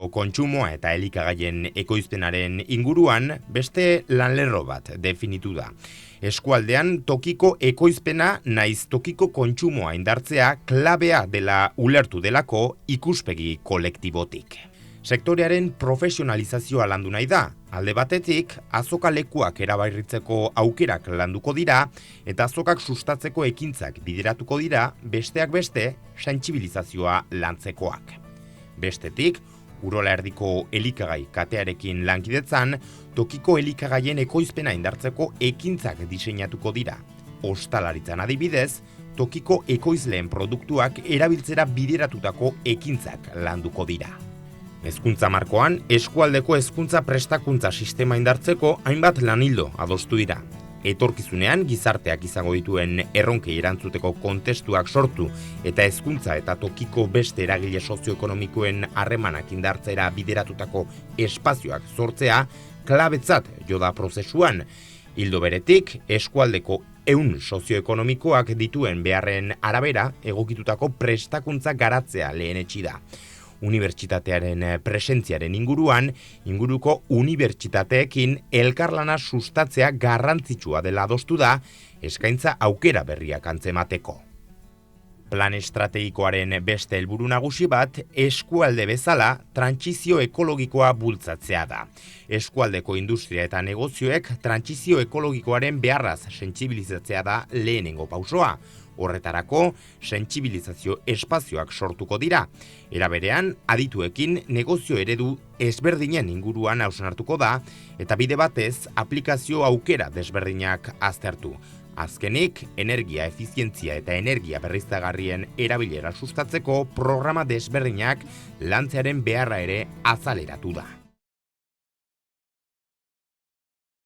Kontsumoa eta elikagaien ekoizpenaren inguruan beste lanlerro bat definitu da. Eskualdean tokiko ekoizpena naiz tokiko kontsumoa indartzea klabea dela ulertu delako ikuspegi kolektibotik. Sektorearen profesionalizazioa landu nahi da. Alde batetik, azoka lekuak erabairritzeko aukerak landuko dira eta azokak sustatzeko ekintzak bideratuko dira besteak beste sentsibilizazioa lantzekoak. Bestetik, Urola Erdiko elikagai katearekin lankidetzan, tokiko elikagaien ekoizpena indartzeko ekintzak diseinatuko dira. Ostalaritzan adibidez, tokiko ekoizleen produktuak erabiltzera bideratutako ekintzak landuko dira. Hezkuntza markoan, eskualdeko hezkuntza prestakuntza sistema indartzeko hainbat lanildo adostu dira. Etorkizunean gizarteak izango dituen erronkei erantzuteko kontestuak sortu eta hezkuntza eta tokiko beste eragile sozioekonomikoen harremanak indartzera bideratutako espazioak sortzea klabetzat jo da prozesuan. Ildo beretik, eskualdeko ehun sozioekonomikoak dituen beharren arabera egokitutako prestakuntza garatzea lehenetsi da. Unibertsitatearen presentziaren inguruan, inguruko unibertsitateekin elkarlana sustatzea garrantzitsua dela adostu da, eskaintza aukera berriak antzemateko. Plan estrategikoaren beste helburu nagusi bat, eskualde bezala trantsizio ekologikoa bultzatzea da. Eskualdeko industria eta negozioek trantsizio ekologikoaren beharraz sentsibilizatzea da lehenengo pausoa. Horretarako, sentsibilizazio espazioak sortuko dira. Era berean, adituekin negozio eredu ezberdinen inguruan hausnartuko da eta bide batez aplikazio aukera desberdinak aztertu. Azkenik, energia efizientzia eta energia berriztagarrien erabilera sustatzeko programa desberdinak lantzearen beharra ere azaleratu da.